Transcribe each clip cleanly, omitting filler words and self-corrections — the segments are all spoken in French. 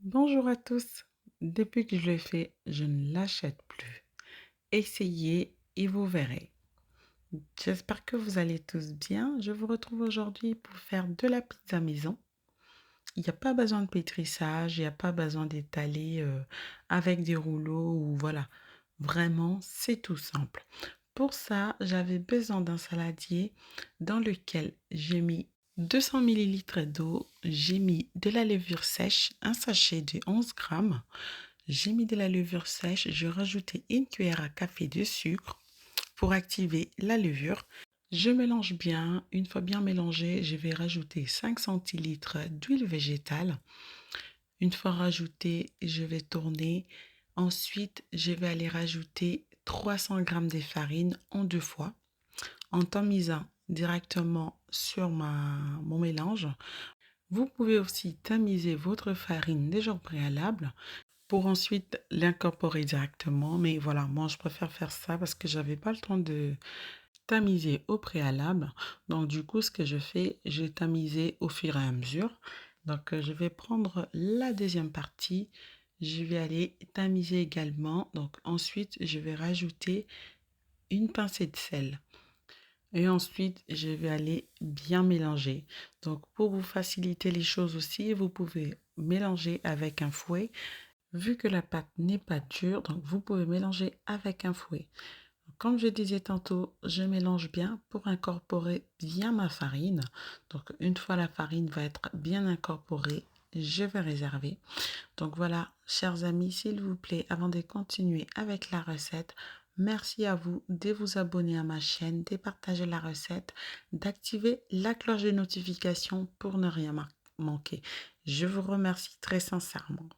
Bonjour à tous. Depuis que je le fais, je ne l'achète plus. Essayez et vous verrez. J'espère que vous allez tous bien. Je vous retrouve aujourd'hui pour faire de la pizza maison. Il n'y a pas besoin de pétrissage, il n'y a pas besoin d'étaler avec des rouleaux ou voilà. Vraiment, c'est tout simple. Pour ça, j'avais besoin d'un saladier dans lequel j'ai mis 200 millilitres d'eau, j'ai mis de la levure sèche, un sachet de 11 grammes. J'ai mis de la levure sèche, je rajoutais une cuillère à café de sucre pour activer la levure. Je mélange bien. Une fois bien mélangé, je vais rajouter 5 centilitres d'huile végétale. Une fois rajouté, je vais tourner. Ensuite, je vais aller rajouter 300 grammes de farine en deux fois en tamisant directement sur mon mélange. Vous pouvez aussi tamiser votre farine déjà au préalable pour ensuite l'incorporer directement. Mais voilà, moi je préfère faire ça parce que j'avais pas le temps de tamiser au préalable. Donc du coup, ce que je fais, je tamisé au fur et à mesure. Donc je vais prendre la deuxième partie. Je vais aller tamiser également. Donc ensuite, je vais rajouter une pincée de sel. Et ensuite, je vais aller bien mélanger. Donc, pour vous faciliter les choses aussi, vous pouvez mélanger avec un fouet. Vu que la pâte n'est pas dure, donc vous pouvez mélanger avec un fouet. Comme je disais tantôt, je mélange bien pour incorporer bien ma farine. Donc, une fois la farine va être bien incorporée, je vais réserver. Donc voilà, chers amis, s'il vous plaît, avant de continuer avec la recette, merci à vous de vous abonner à ma chaîne, de partager la recette, d'activer la cloche de notification pour ne rien manquer. Je vous remercie très sincèrement.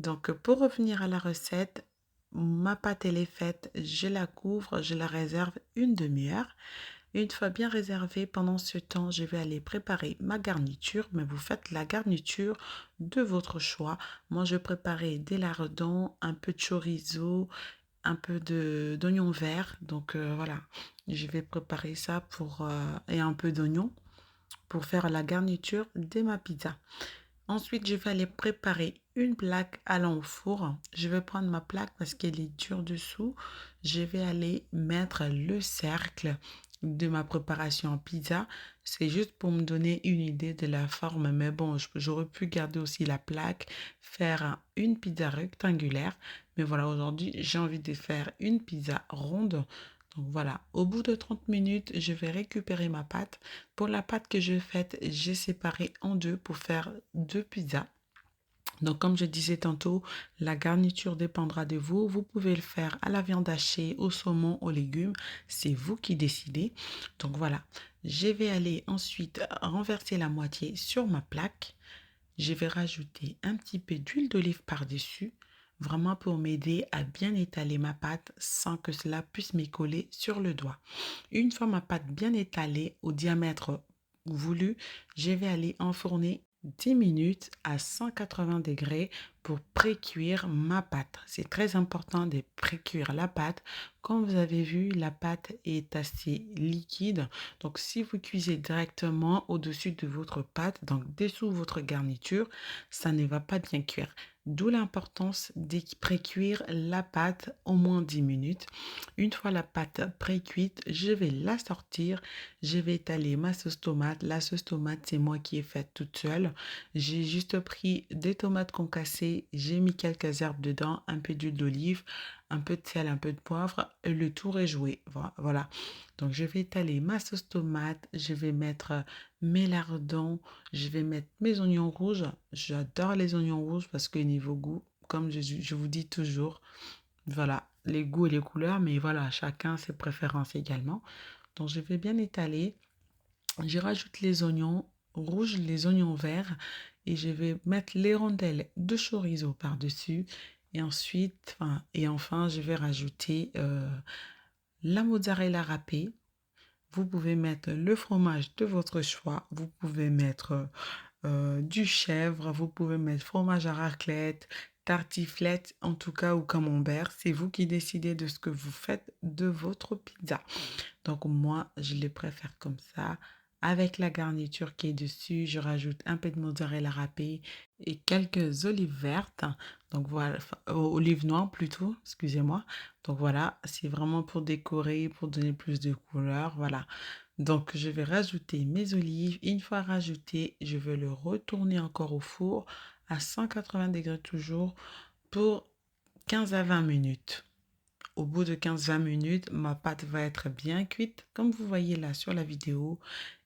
Donc pour revenir à la recette, ma pâte elle est faite, je la couvre, je la réserve une demi-heure. Une fois bien réservée, pendant ce temps, je vais aller préparer ma garniture, mais vous faites la garniture de votre choix. Moi, je préparais des lardons, un peu de chorizo, un peu d'oignon vert. Donc voilà, je vais préparer ça et un peu d'oignon pour faire la garniture de ma pizza. Ensuite, je vais aller préparer une plaque allant au four. Je vais prendre ma plaque parce qu'elle est dure dessous. Je vais aller mettre le cercle de ma préparation en pizza. C'est juste pour me donner une idée de la forme. Mais bon, j'aurais pu garder aussi la plaque, faire une pizza rectangulaire. Mais voilà, aujourd'hui, j'ai envie de faire une pizza ronde. Donc voilà, au bout de 30 minutes, je vais récupérer ma pâte. Pour la pâte que je fais, j'ai séparé en deux pour faire deux pizzas. Donc, comme je disais tantôt, la garniture dépendra de vous. Vous pouvez le faire à la viande hachée, au saumon, aux légumes. C'est vous qui décidez. Donc, voilà. Je vais aller ensuite renverser la moitié sur ma plaque. Je vais rajouter un petit peu d'huile d'olive par-dessus, vraiment pour m'aider à bien étaler ma pâte sans que cela puisse m'écoller sur le doigt. Une fois ma pâte bien étalée au diamètre voulu, je vais aller enfourner 10 minutes à 180 degrés pour pré-cuire ma pâte. C'est très important de pré-cuire la pâte. Comme vous avez vu, la pâte est assez liquide. Donc, si vous cuisez directement au-dessus de votre pâte, donc dessous votre garniture, ça ne va pas bien cuire. D'où l'importance de pré-cuire la pâte au moins 10 minutes. Une fois la pâte pré-cuite, je vais la sortir. Je vais étaler ma sauce tomate. La sauce tomate, c'est moi qui ai faite toute seule. J'ai juste pris des tomates concassées. J'ai mis quelques herbes dedans, un peu d'huile d'olive, un peu de sel, un peu de poivre. Et le tour est joué. Voilà. Donc, je vais étaler ma sauce tomate. Je vais mettre mes lardons. Je vais mettre mes oignons rouges. J'adore les oignons rouges parce que niveau goût, comme je vous dis toujours, voilà, les goûts et les couleurs, mais voilà, chacun ses préférences également. Donc, je vais bien étaler. Je rajoute les oignons rouges, les oignons verts et je vais mettre les rondelles de chorizo par-dessus. Et ensuite, et enfin, je vais rajouter la mozzarella râpée. Vous pouvez mettre le fromage de votre choix. Vous pouvez mettre du chèvre, vous pouvez mettre fromage à raclette, tartiflette, en tout cas, ou camembert. C'est vous qui décidez de ce que vous faites de votre pizza. Donc moi, je les préfère comme ça, Avec la garniture qui est dessus, je rajoute un peu de mozzarella râpée et quelques olives vertes. Donc voilà, enfin, olives noires plutôt, excusez-moi. Donc voilà, c'est vraiment pour décorer, pour donner plus de couleur. Voilà. Donc je vais rajouter mes olives. Une fois rajouté, je vais le retourner encore au four à 180 degrés toujours pour 15 à 20 minutes. Au bout de 15-20 minutes, ma pâte va être bien cuite, comme vous voyez là sur la vidéo,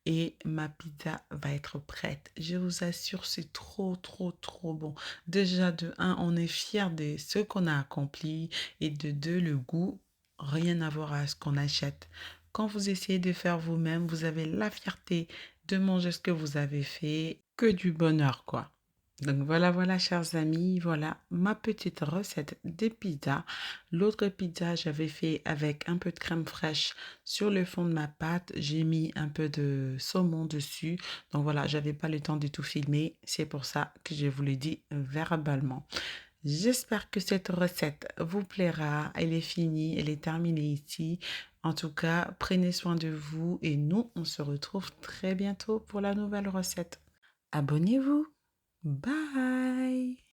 et ma pizza va être prête. Je vous assure, c'est trop, trop, trop bon. Déjà, de un, on est fier de ce qu'on a accompli, et de deux, le goût, rien à voir à ce qu'on achète. Quand vous essayez de faire vous-même, vous avez la fierté de manger ce que vous avez fait, que du bonheur, quoi. Donc voilà, voilà, chers amis, voilà ma petite recette de pizza. L'autre pizza, j'avais fait avec un peu de crème fraîche sur le fond de ma pâte. J'ai mis un peu de saumon dessus. Donc voilà, j'avais pas le temps de tout filmer. C'est pour ça que je vous le dis verbalement. J'espère que cette recette vous plaira. Elle est finie, elle est terminée ici. En tout cas, prenez soin de vous et nous, on se retrouve très bientôt pour la nouvelle recette. Abonnez-vous. Bye.